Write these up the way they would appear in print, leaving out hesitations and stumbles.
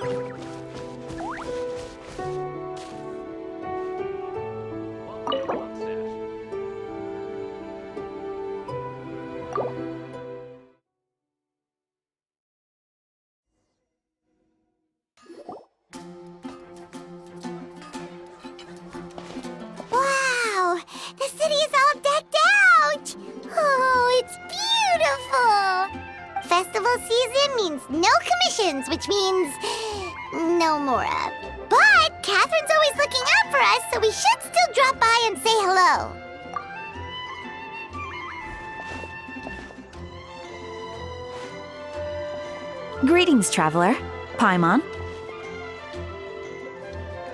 Wow! The city is all decked out! Oh, it's beautiful! Festival season means no commissions, which means no Mora. But Catherine's always looking out for us, so we should still drop by and say hello. Greetings, traveler. Paimon.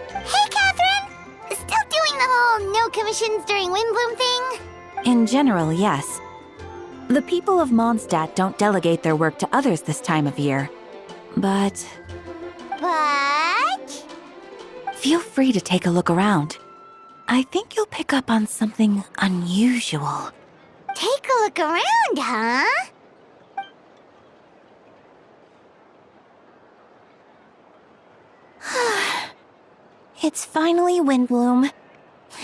Hey, Catherine! Still doing the whole no commissions during Windbloom thing? In general, yes. The people of Mondstadt don't delegate their work to others this time of year. But Feel feel free to take a look around. I think you'll pick up on something unusual. Take a look around, huh? It's finally Windbloom.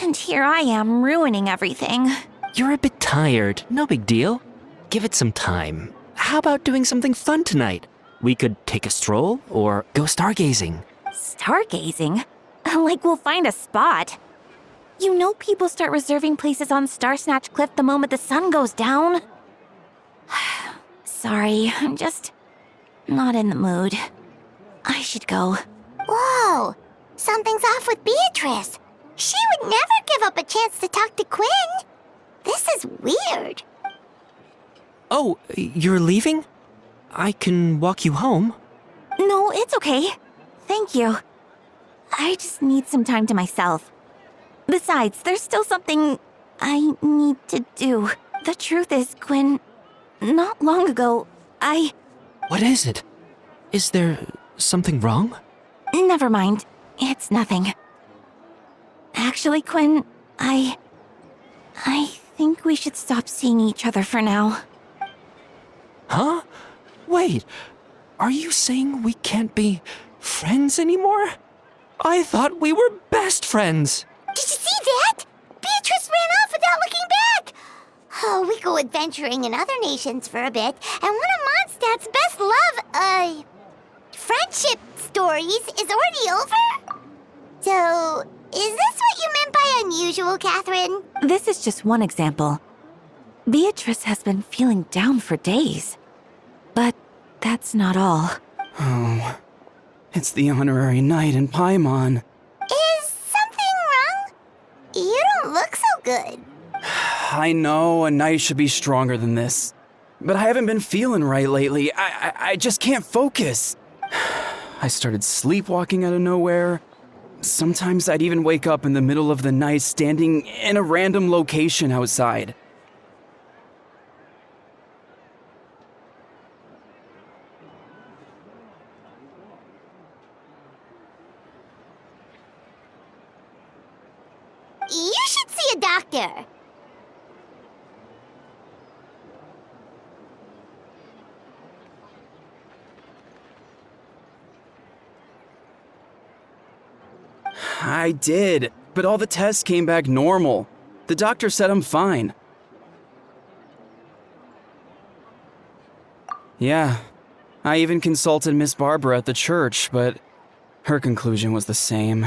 And here I am ruining everything. You're a bit tired. No big deal. Give it some time. How about doing something fun tonight? We could take a stroll or go stargazing. Stargazing? Like we'll find a spot. You know people start reserving places on Starsnatch Cliff the moment the sun goes down. Sorry, I'm just not in the mood. I should go. Whoa! Something's off with Beatrice. She would never give up a chance to talk to Quinn. This is weird. Oh, you're leaving? I can walk you home. No, it's okay. Thank you. I just need some time to myself. Besides, there's still something I need to do. The truth is, Quinn, not long ago, What is it? Is there something wrong? Never mind. It's nothing. Actually, Quinn, I think we should stop seeing each other for now. Huh? Wait, are you saying we can't be friends anymore? I thought we were best friends. Did you see that? Beatrice ran off without looking back. Oh, we go adventuring in other nations for a bit, and one of Mondstadt's best friendship stories is already over? So, is this what you meant by unusual, Catherine? This is just one example. Beatrice has been feeling down for days. But that's not all. Oh, it's the honorary knight in Paimon. Is something wrong? You don't look so good. I know a knight should be stronger than this, but I haven't been feeling right lately. I just can't focus. I started sleepwalking out of nowhere. Sometimes I'd even wake up in the middle of the night standing in a random location outside. You should see a doctor. I did, but all the tests came back normal. The doctor said I'm fine. Yeah, I even consulted Miss Barbara at the church, but her conclusion was the same.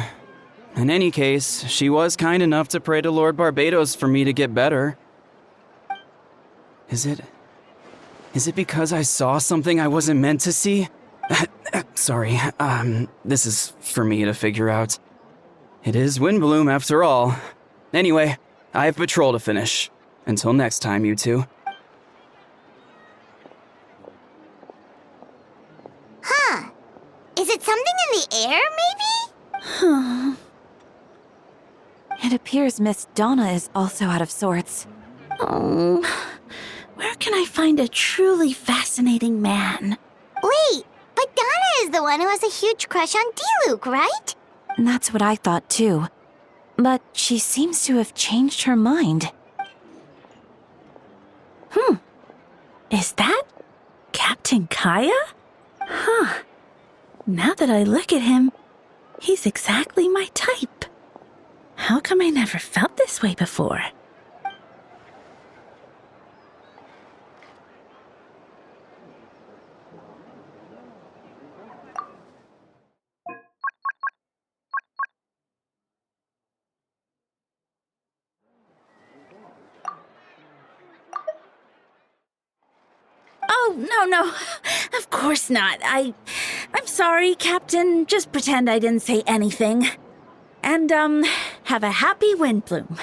In any case, she was kind enough to pray to Lord Barbados for me to get better. Is it because I saw something I wasn't meant to see? Sorry, this is for me to figure out. It is Windbloom after all. Anyway, I have patrol to finish. Until next time, you two. Huh. Is it something in the air, maybe? It appears Miss Donna is also out of sorts. Oh, where can I find a truly fascinating man? Wait, but Donna is the one who has a huge crush on D-Luke, right? That's what I thought too. But she seems to have changed her mind. Is that Captain Kaya? Huh. Now that I look at him, he's exactly my type. How come I never felt this way before? Oh, no. Of course not. I'm sorry, Captain. Just pretend I didn't say anything. And, have a happy wind bloom.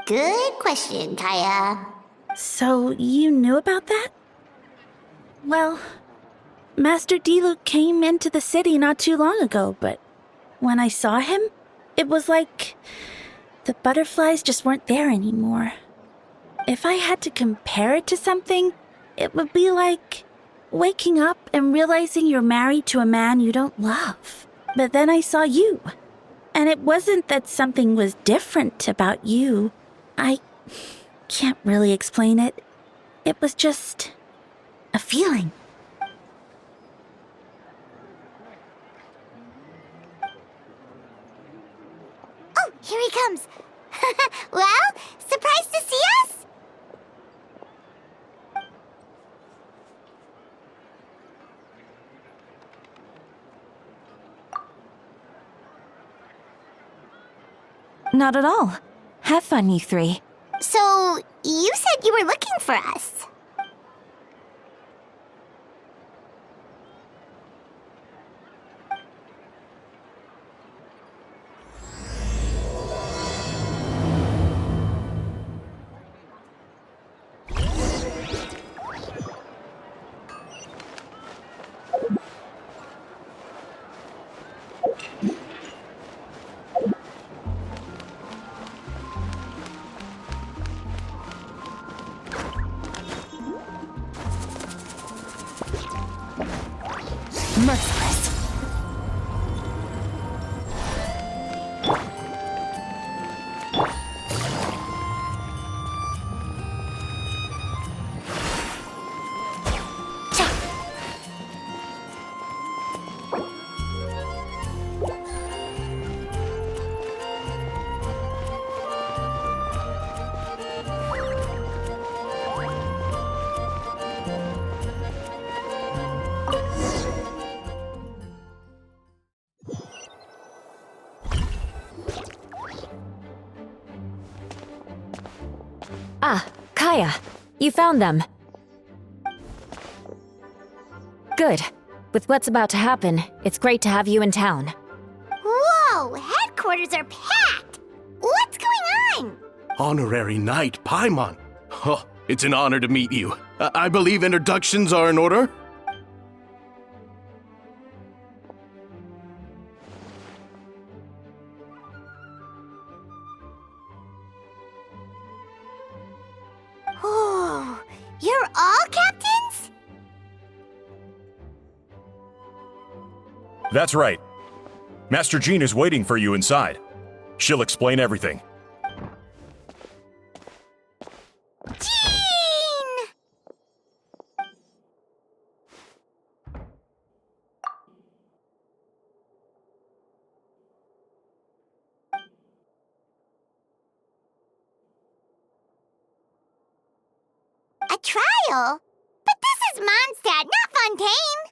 Good question, Kaya. So, you knew about that? Well, Master Diluc came into the city not too long ago, but when I saw him, it was like the butterflies just weren't there anymore. If I had to compare it to something, it would be like waking up and realizing you're married to a man you don't love. But then I saw you, and it wasn't that something was different about you. I can't really explain it. It was just a feeling. Oh, here he comes. Well, surprised to see us? Not at all. Have fun, you three. So, you said you were looking for us. Merciless. Ah, Kaya, you found them. Good. With what's about to happen, it's great to have you in town. Whoa, headquarters are packed. What's going on? Honorary Knight Paimon. Oh, it's an honor to meet you. I believe introductions are in order? Oh, you're all captains? That's right. Master Jean is waiting for you inside. She'll explain everything. Jean! A trial? But this is Mondstadt, not Fontaine!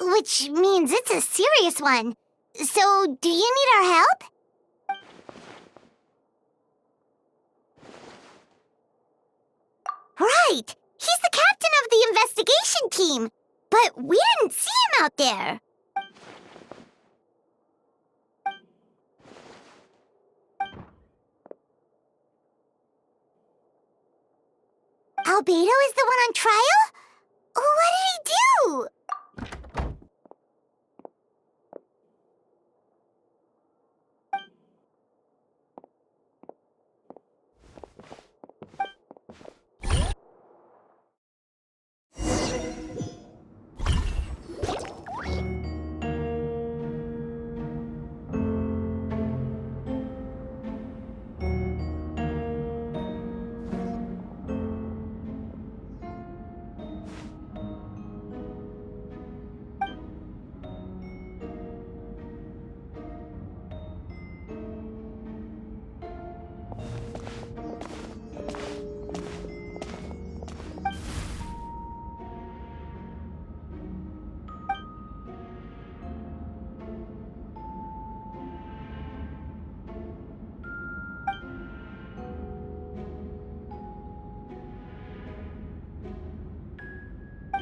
Which means it's a serious one. So, do you need our help? Right! He's the captain of the investigation team! But we didn't see him out there! Albedo is the one on trial? What did he do?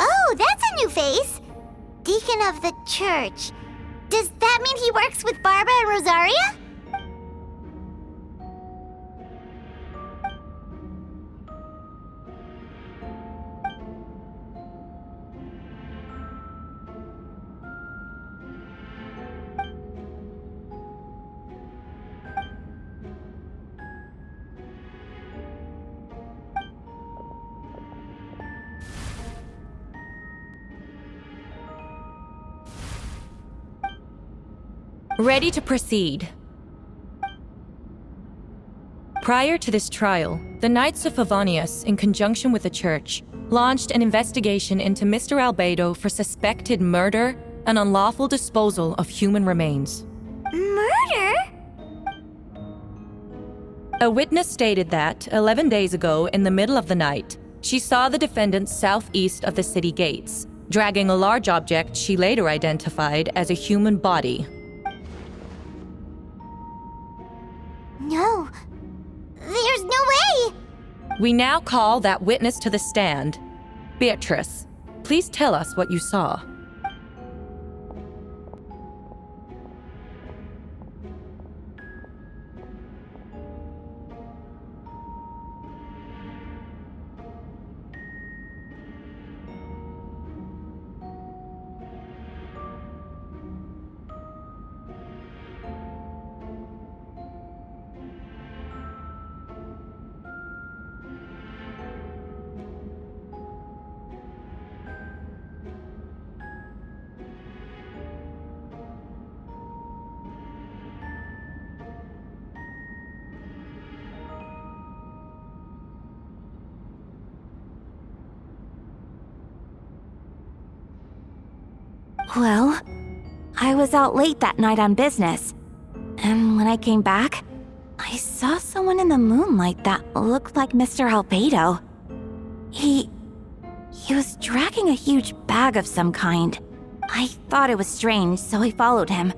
Oh, that's a new face. Deacon of the church. Does that mean he works with Barba and Rosaria? Ready to proceed. Prior to this trial, the Knights of Favonius, in conjunction with the Church, launched an investigation into Mr. Albedo for suspected murder and unlawful disposal of human remains. Murder? A witness stated that, 11 days ago, in the middle of the night, she saw the defendant southeast of the city gates, dragging a large object she later identified as a human body. No. There's no way! We now call that witness to the stand. Beatrice, please tell us what you saw. Well, I was out late that night on business. And when I came back, I saw someone in the moonlight that looked like Mr. Albedo. He was dragging a huge bag of some kind. I thought it was strange, so I followed him.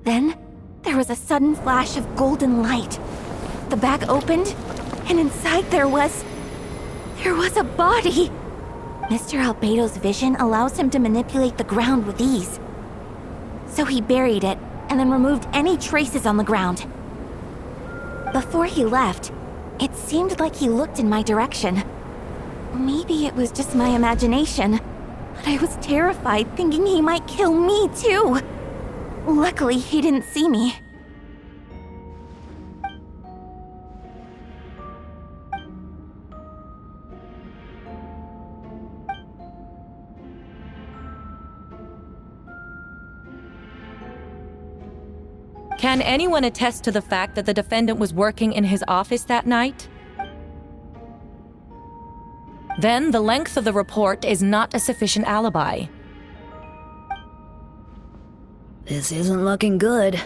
Then, there was a sudden flash of golden light. The bag opened, and inside there was a body! Mr. Albedo's vision allows him to manipulate the ground with ease. So he buried it, and then removed any traces on the ground. Before he left, it seemed like he looked in my direction. Maybe it was just my imagination, but I was terrified thinking he might kill me too. Luckily, he didn't see me. Can anyone attest to the fact that the defendant was working in his office that night? Then the length of the report is not a sufficient alibi. This isn't looking good.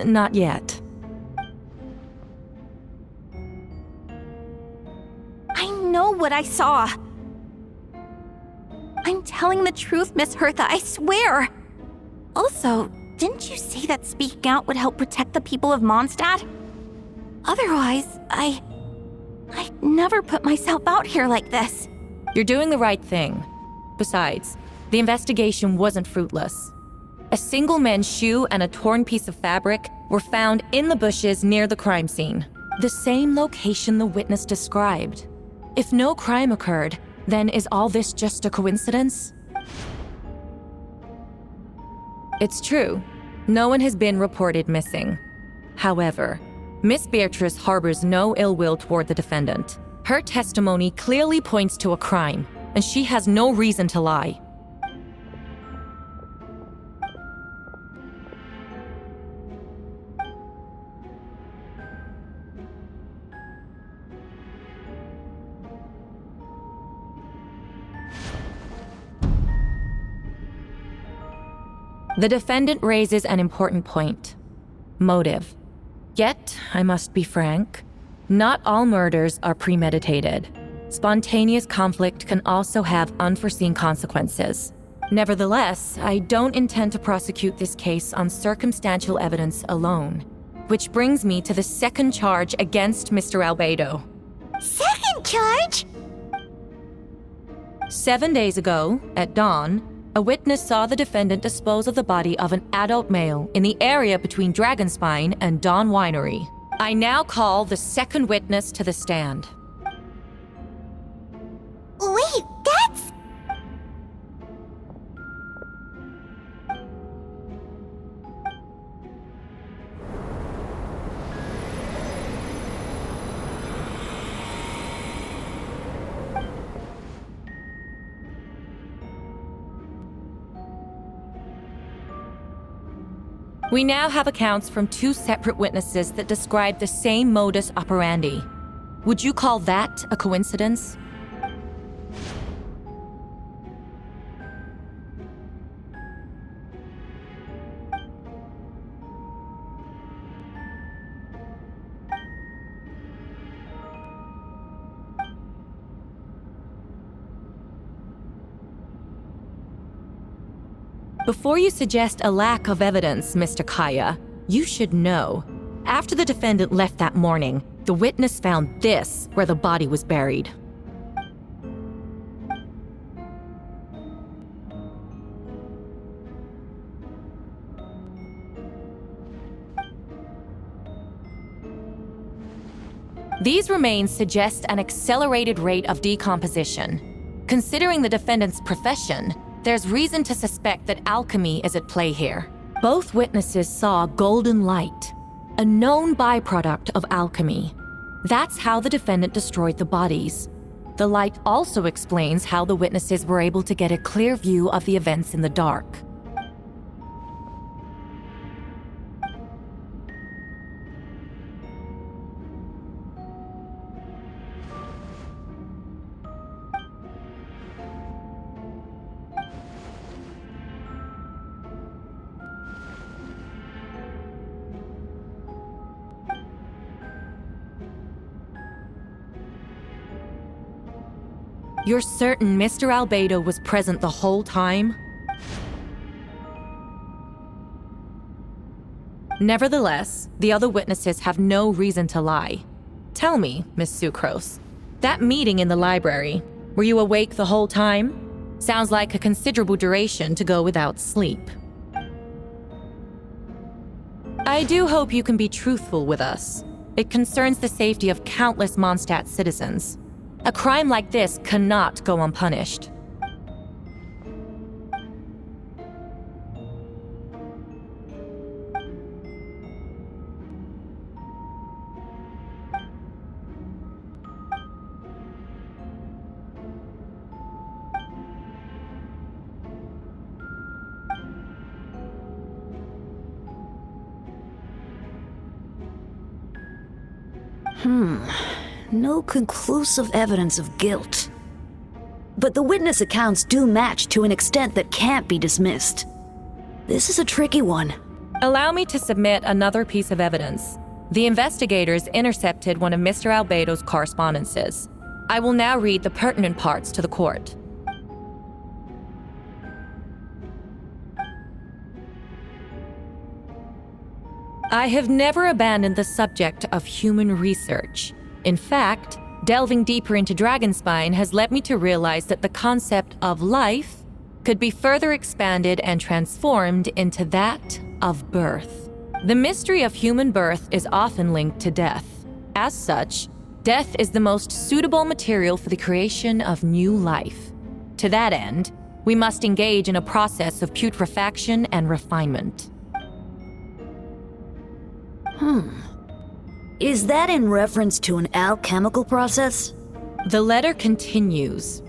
Not yet. I know what I saw. I'm telling the truth, Miss Hertha, I swear. Also, didn't you say that speaking out would help protect the people of Mondstadt? Otherwise, I'd never put myself out here like this. You're doing the right thing. Besides, the investigation wasn't fruitless. A single men's shoe and a torn piece of fabric were found in the bushes near the crime scene, the same location the witness described. If no crime occurred, then is all this just a coincidence? It's true. No one has been reported missing. However, Miss Beatrice harbors no ill will toward the defendant. Her testimony clearly points to a crime, and she has no reason to lie. The defendant raises an important point: motive. Yet, I must be frank, not all murders are premeditated. Spontaneous conflict can also have unforeseen consequences. Nevertheless, I don't intend to prosecute this case on circumstantial evidence alone. Which brings me to the second charge against Mr. Albedo. Second charge? 7 days ago, at dawn, a witness saw the defendant dispose of the body of an adult male in the area between Dragonspine and Dawn Winery. I now call the second witness to the stand. Wait, that's... We now have accounts from 2 separate witnesses that describe the same modus operandi. Would you call that a coincidence? Before you suggest a lack of evidence, Mr. Kaya, you should know. After the defendant left that morning, the witness found this where the body was buried. These remains suggest an accelerated rate of decomposition. Considering the defendant's profession, there's reason to suspect that alchemy is at play here. Both witnesses saw golden light, a known byproduct of alchemy. That's how the defendant destroyed the bodies. The light also explains how the witnesses were able to get a clear view of the events in the dark. You're certain Mr. Albedo was present the whole time? Nevertheless, the other witnesses have no reason to lie. Tell me, Miss Sucrose, that meeting in the library, were you awake the whole time? Sounds like a considerable duration to go without sleep. I do hope you can be truthful with us. It concerns the safety of countless Mondstadt citizens. A crime like this cannot go unpunished. No conclusive evidence of guilt. But the witness accounts do match to an extent that can't be dismissed. This is a tricky one. Allow me to submit another piece of evidence. The investigators intercepted one of Mr. Albedo's correspondences. I will now read the pertinent parts to the court. I have never abandoned the subject of human research. In fact, delving deeper into Dragonspine has led me to realize that the concept of life could be further expanded and transformed into that of birth. The mystery of human birth is often linked to death. As such, death is the most suitable material for the creation of new life. To that end, we must engage in a process of putrefaction and refinement. Is that in reference to an alchemical process? The letter continues.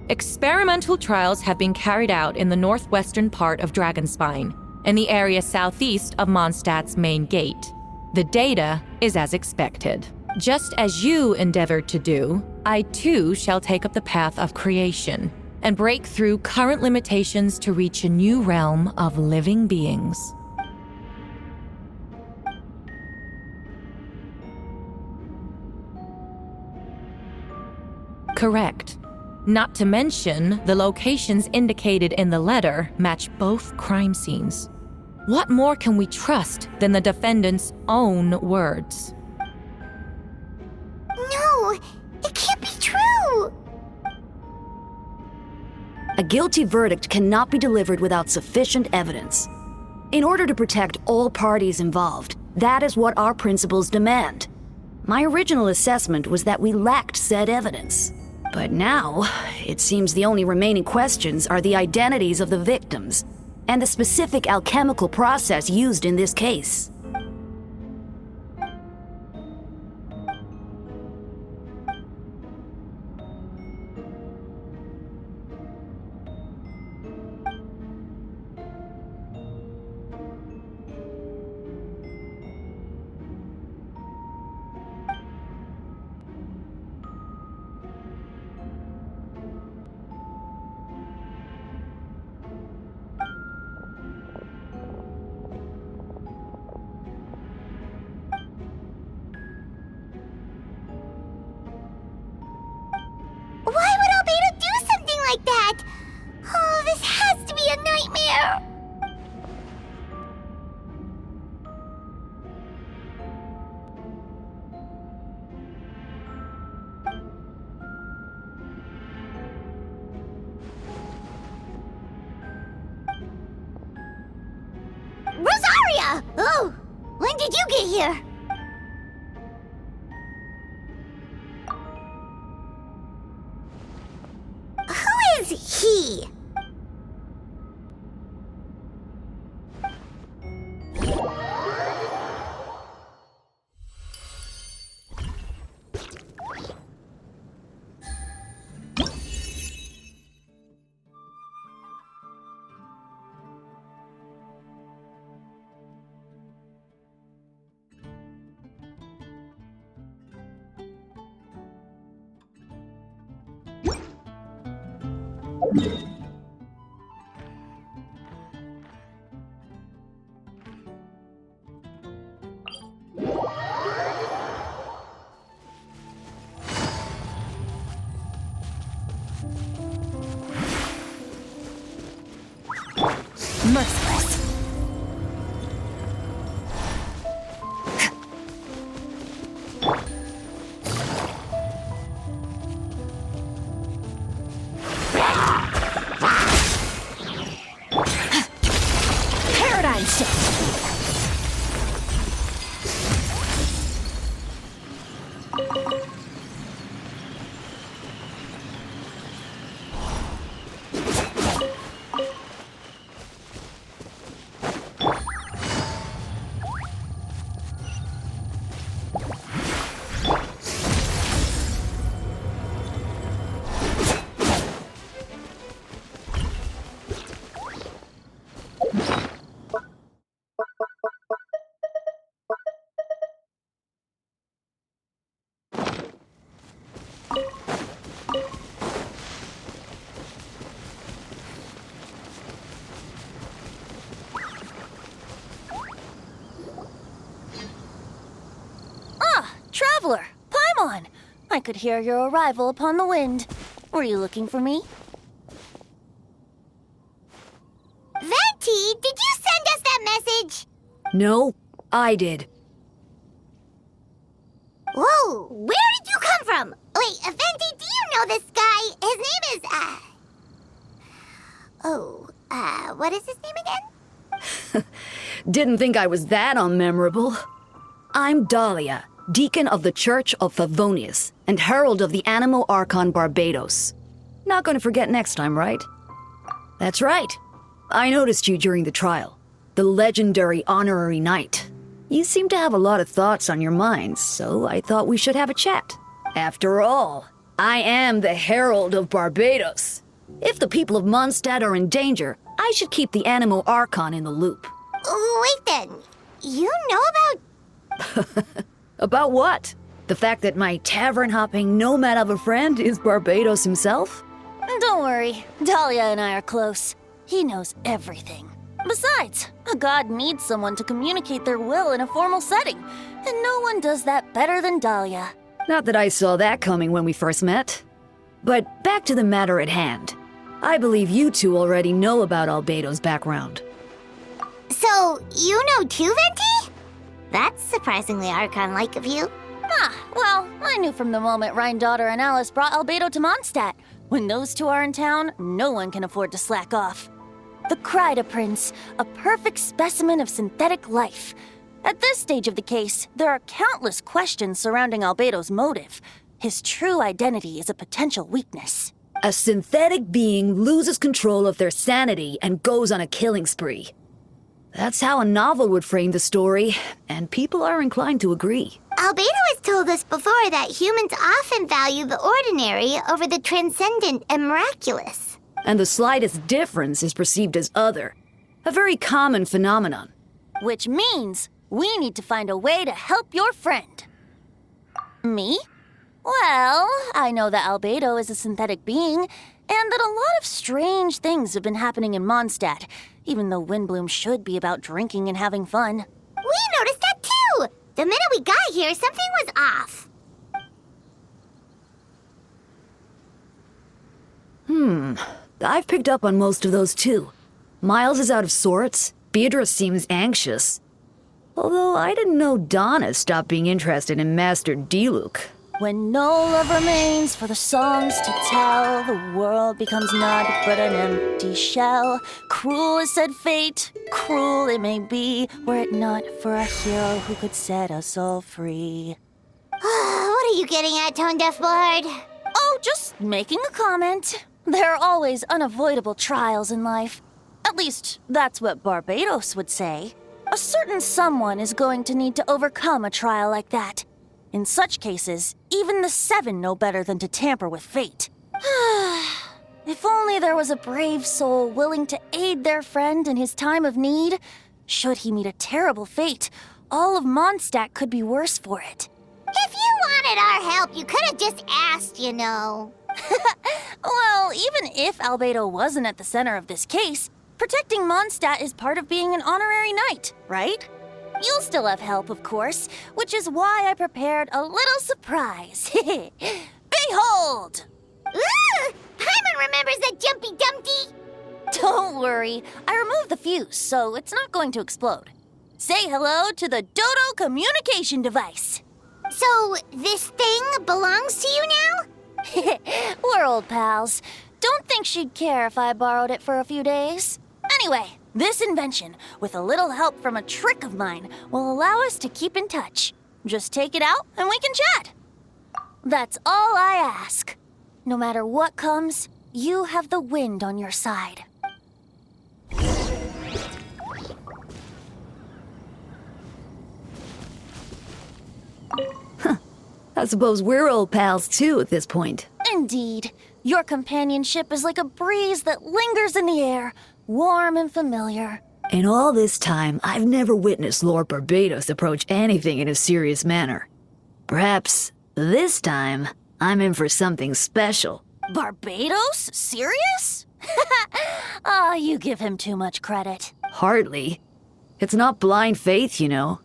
Experimental trials have been carried out in the northwestern part of Dragonspine, in the area southeast of Mondstadt's main gate. The data is as expected. Just as you endeavored to do, I too shall take up the path of creation and break through current limitations to reach a new realm of living beings. Correct. Not to mention, the locations indicated in the letter match both crime scenes. What more can we trust than the defendant's own words? No, it can't be true. A guilty verdict cannot be delivered without sufficient evidence. In order to protect all parties involved, that is what our principles demand. My original assessment was that we lacked said evidence. But now, it seems the only remaining questions are the identities of the victims and the specific alchemical process used in this case. Why would Albedo do something like that? Oh, this has to be a nightmare. Rosaria! Oh, when did you get here? Who is he? Merciless. Paradigm shift. Traveler, Paimon! I could hear your arrival upon the wind. Were you looking for me? Venti, did you send us that message? No, I did. Whoa, where did you come from? Wait, Venti, do you know this guy? His name is, Oh, what is his name again? Didn't think I was that unmemorable. I'm Dahlia, Deacon of the Church of Favonius, and Herald of the Animo Archon Barbados. Not gonna forget next time, right? That's right. I noticed you during the trial. The legendary honorary knight. You seem to have a lot of thoughts on your mind, so I thought we should have a chat. After all, I am the Herald of Barbados. If the people of Mondstadt are in danger, I should keep the Animo Archon in the loop. Wait then, you know about... About what? The fact that my tavern-hopping nomad of a friend is Barbados himself? Don't worry, Dahlia and I are close. He knows everything. Besides, a god needs someone to communicate their will in a formal setting, and no one does that better than Dahlia. Not that I saw that coming when we first met. But back to the matter at hand. I believe you two already know about Albedo's background. So, you know too, Venti? That's surprisingly Archon-like of you. Well, I knew from the moment Rhine-Daughter and Alice brought Albedo to Mondstadt. When those two are in town, no one can afford to slack off. The Kryda Prince, a perfect specimen of synthetic life. At this stage of the case, there are countless questions surrounding Albedo's motive. His true identity is a potential weakness. A synthetic being loses control of their sanity and goes on a killing spree. That's how a novel would frame the story, and people are inclined to agree. Albedo has told us before that humans often value the ordinary over the transcendent and miraculous. And the slightest difference is perceived as other. A very common phenomenon. Which means we need to find a way to help your friend. Me? Well, I know that Albedo is a synthetic being, and that a lot of strange things have been happening in Mondstadt, even though Windbloom should be about drinking and having fun. We noticed that too! The minute we got here, something was off. I've picked up on most of those too. Miles is out of sorts. Beatrice seems anxious. Although I didn't know Donna stopped being interested in Master Diluc. When no love remains for the songs to tell, the world becomes naught but an empty shell. Cruel is said fate, cruel it may be, were it not for a hero who could set us all free. What are you getting at, Tone Deaf Bard? Oh, just making a comment. There are always unavoidable trials in life. At least, that's what Barbados would say. A certain someone is going to need to overcome a trial like that. In such cases, even the Seven know better than to tamper with fate. If only there was a brave soul willing to aid their friend in his time of need. Should he meet a terrible fate, all of Mondstadt could be worse for it. If you wanted our help, you could have just asked, you know. Well, even if Albedo wasn't at the center of this case, protecting Mondstadt is part of being an honorary knight, right? You'll still have help, of course, which is why I prepared a little surprise. Behold! Ooh! Paimon remembers that Jumpy Dumpty! Don't worry, I removed the fuse, so it's not going to explode. Say hello to the Dodo communication device. So, this thing belongs to you now? We're old pals. Don't think she'd care if I borrowed it for a few days. Anyway, this invention, with a little help from a trick of mine, will allow us to keep in touch. Just take it out and we can chat. That's all I ask. No matter what comes, you have the wind on your side. I suppose we're old pals too at this point. Indeed. Your companionship is like a breeze that lingers in the air, warm and familiar. In all this time, I've never witnessed Lord Barbados approach anything in a serious manner. Perhaps this time, I'm in for something special. Barbados? Serious? Ah, you give him too much credit. Hardly. It's not blind faith, you know.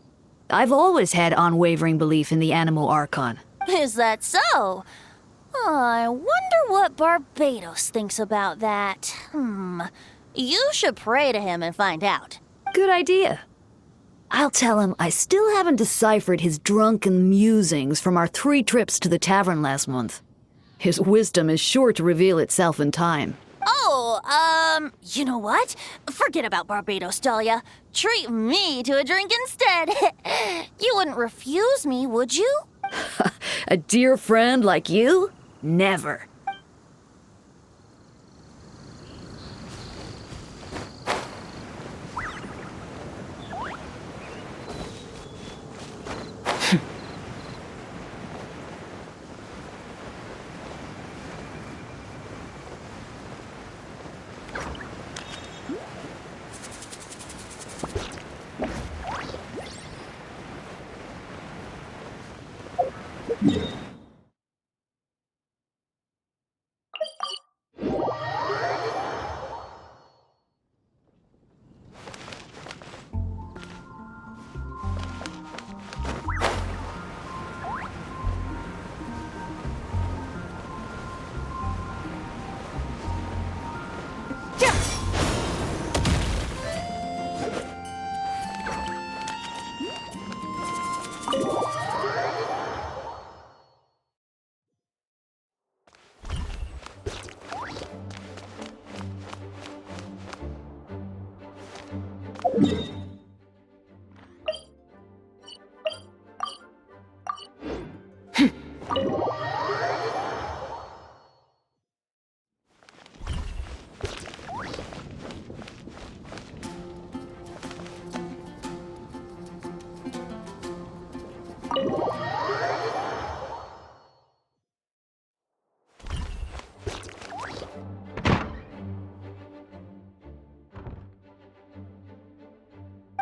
I've always had unwavering belief in the Animo Archon. Is that so? I wonder what Barbados thinks about that. You should pray to him and find out. Good idea. I'll tell him I still haven't deciphered his drunken musings from our 3 trips to the tavern last month. His wisdom is sure to reveal itself in time. Oh, You know what? Forget about Barbados, Dahlia. Treat me to a drink instead. You wouldn't refuse me, would you? A dear friend like you? Never.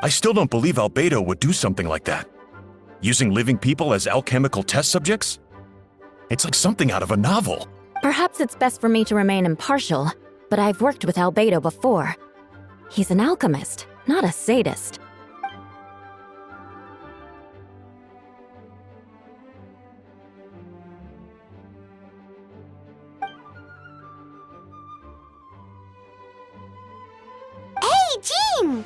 I still don't believe Albedo would do something like that. Using living people as alchemical test subjects? It's like something out of a novel. Perhaps it's best for me to remain impartial, but I've worked with Albedo before. He's an alchemist, not a sadist. Hey, Jean!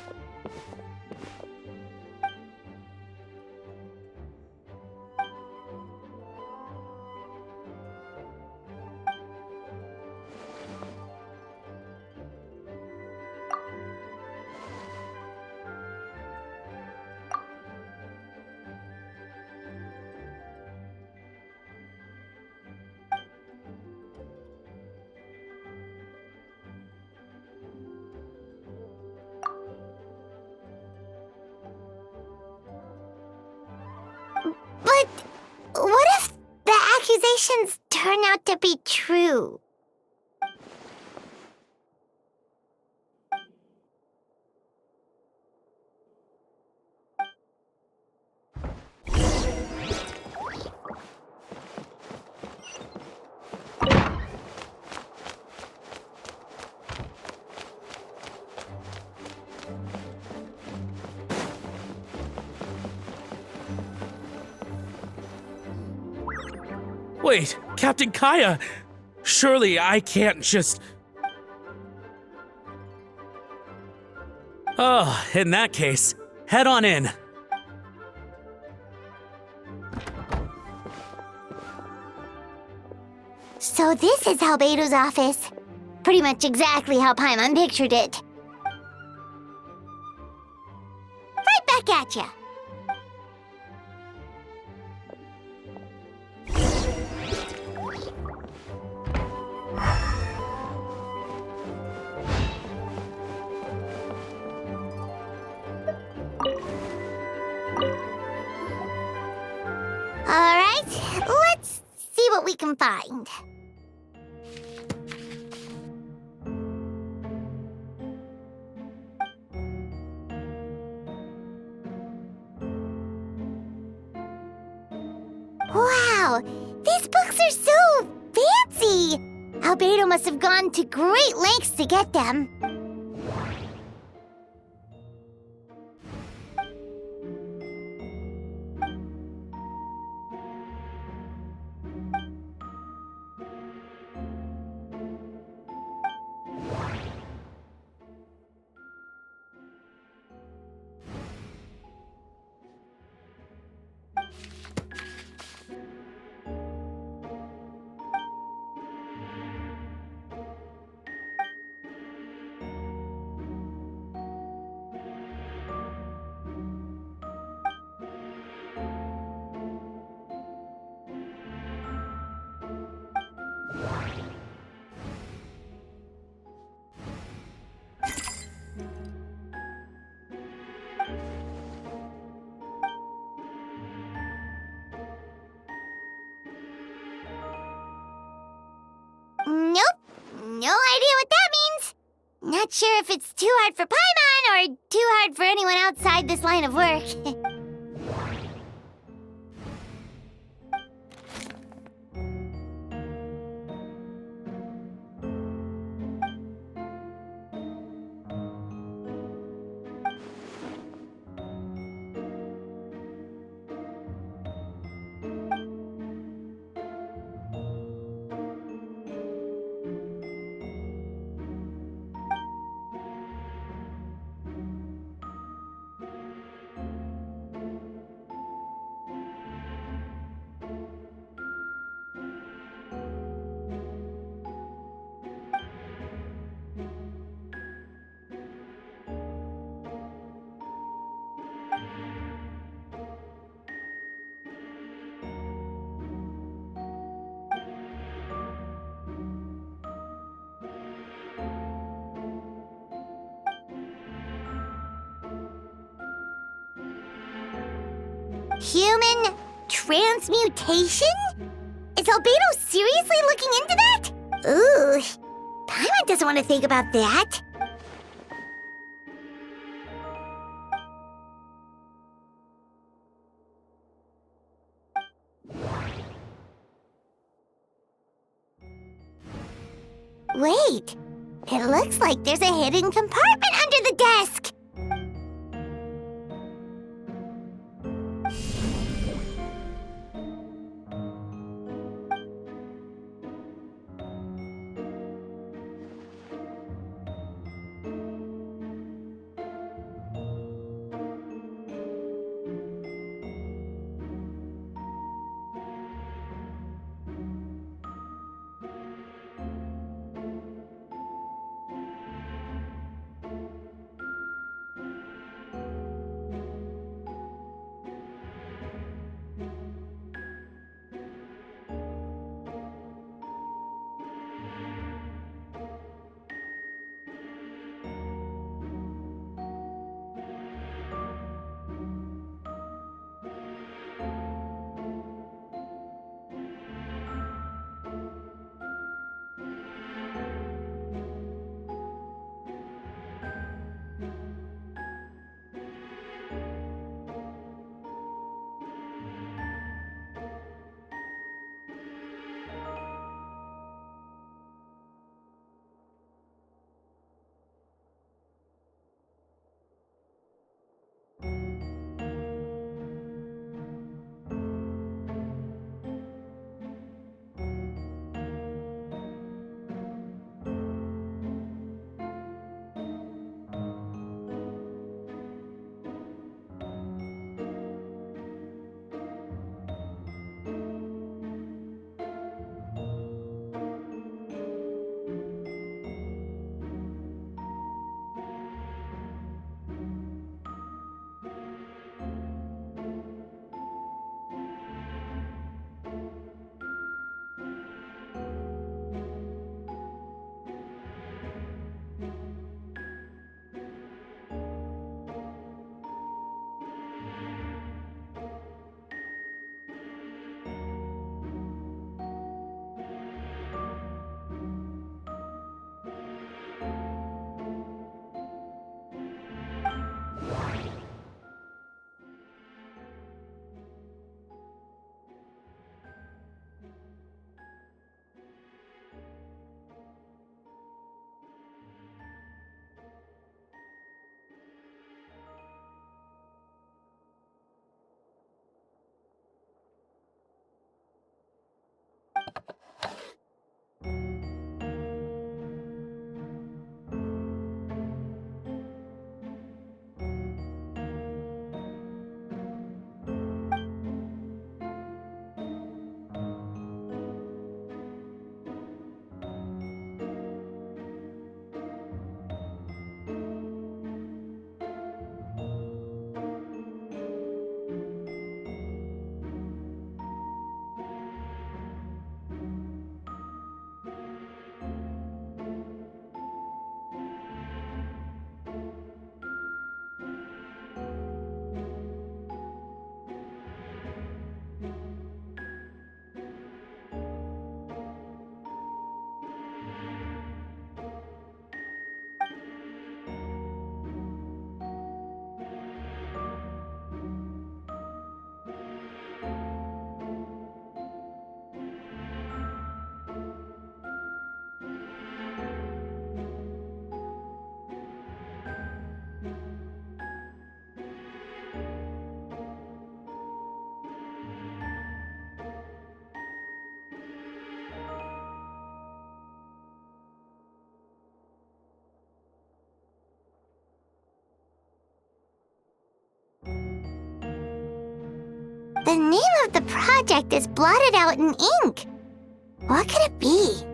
But what if the accusations turn out to be true? Wait, Captain Kaya! Surely I can't just... Oh, in that case, head on in. So this is Albedo's office. Pretty much exactly how Paimon pictured it. Right back at ya. All right, let's see what we can find. Wow, these books are so fancy! Albedo must have gone to great lengths to get them. Nope. No idea what that means. Not sure if it's too hard for Paimon or too hard for anyone outside this line of work. Human transmutation? Is Albedo seriously looking into that? Ooh, Paimon doesn't want to think about that. Wait, it looks like there's a hidden compartment under the desk. The name of the project is blotted out in ink. What could it be?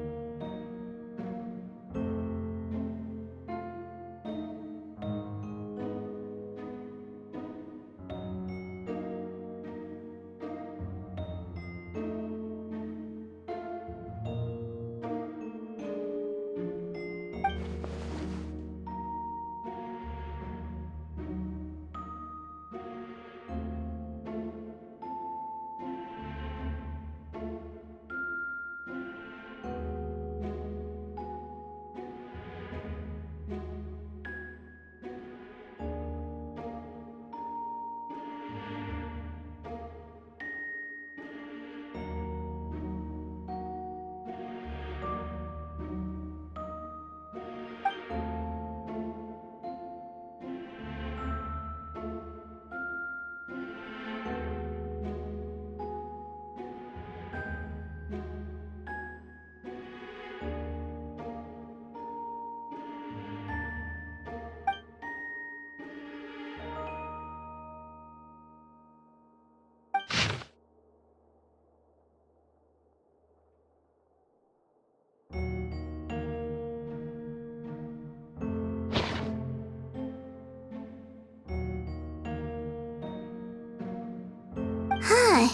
Huh.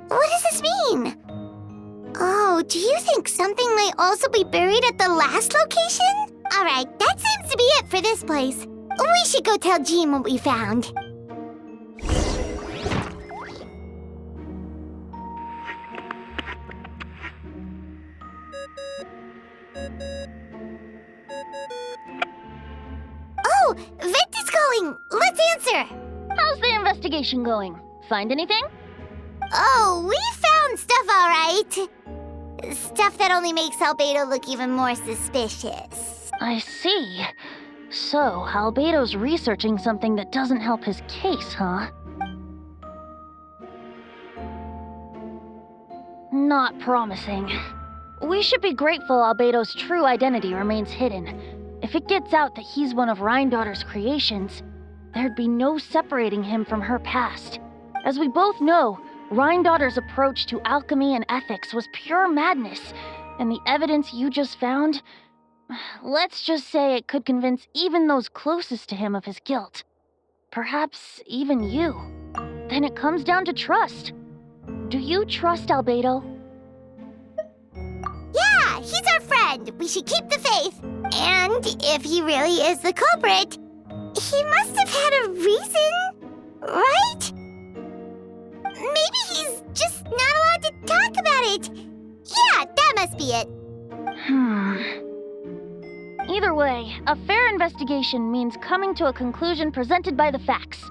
What does this mean? Oh, do you think something might also be buried at the last location? Alright, that seems to be it for this place. We should go tell Jean what we found. Oh, Vect is calling! Let's answer! How's the investigation going? Find anything? Oh, we found stuff, alright. Stuff that only makes Albedo look even more suspicious. I see. So, Albedo's researching something that doesn't help his case, huh? Not promising. We should be grateful Albedo's true identity remains hidden. If it gets out that he's one of Rhindaughter's creations, there'd be no separating him from her past. As we both know, Rhindaughter's approach to alchemy and ethics was pure madness, and the evidence you just found, let's just say it could convince even those closest to him of his guilt. Perhaps even you. Then it comes down to trust. Do you trust Albedo? Yeah, he's our friend. We should keep the faith. And if he really is the culprit, he must have had a reason, right? Maybe he's just not allowed to talk about it. Yeah, that must be it. Either way, a fair investigation means coming to a conclusion presented by the facts.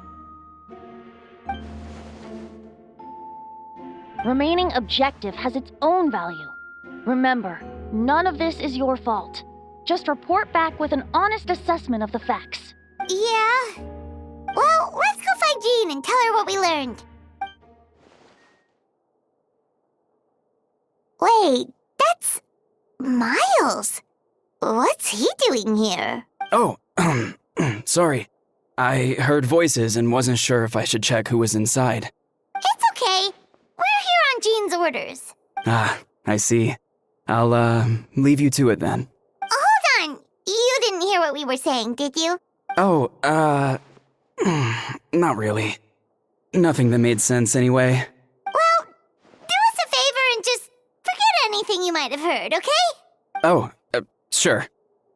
Remaining objective has its own value. Remember, none of this is your fault. Just report back with an honest assessment of the facts. Yeah. Well, let's go find Jean and tell her what we learned. Wait, that's Miles. What's he doing here? Oh, sorry. I heard voices and wasn't sure if I should check who was inside. It's okay. We're here on Jean's orders. Ah, I see. I'll, leave you to it then. Hold on. You didn't hear what we were saying, did you? Oh, not really. Nothing that made sense anyway. Well, do us a favor and just forget anything you might have heard, okay? Oh, sure.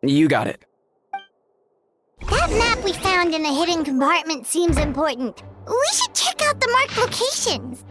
You got it. That map we found in the hidden compartment seems important. We should check out the marked locations.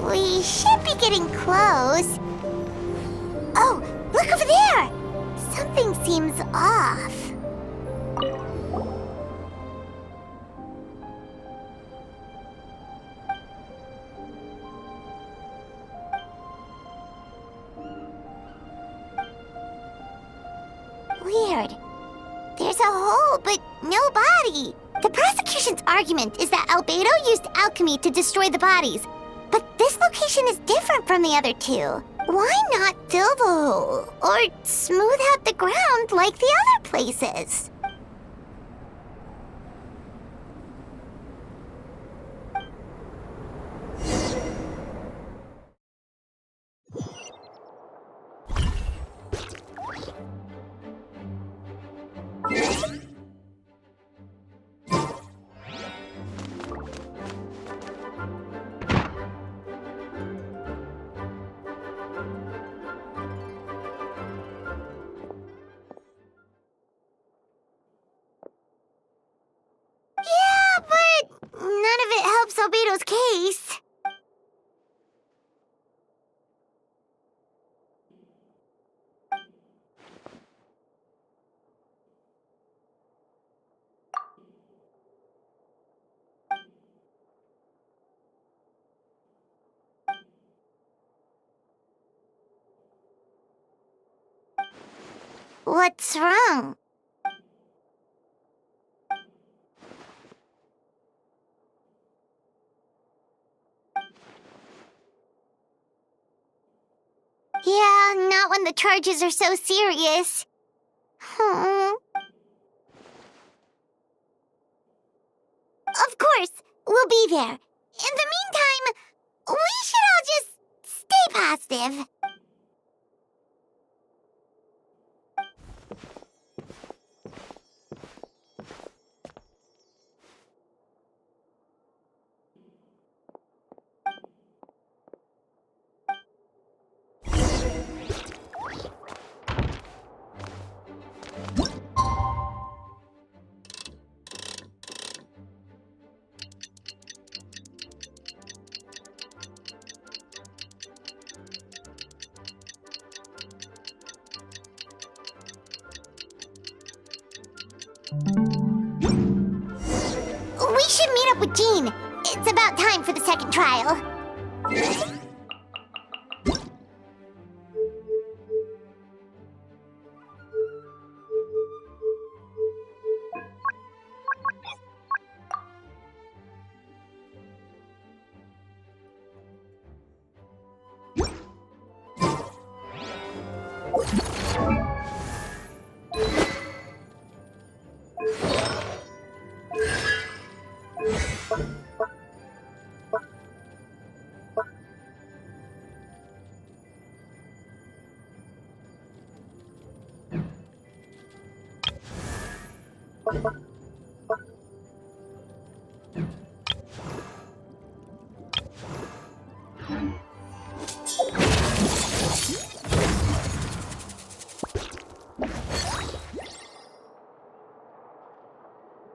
We should be getting close. Oh, look over there! Something seems off. Weird. There's a hole, but no body. The prosecution's argument is that Albedo used alchemy to destroy the bodies. But this location is different from the other two. Why not fill the hole or smooth out the ground like the other places? Yeah, but none of it helps Albedo's case. What's wrong? Yeah, not when the charges are so serious. Of course, we'll be there. In the meantime, we should all just stay positive. We should meet up with Jean. It's about time for the second trial. You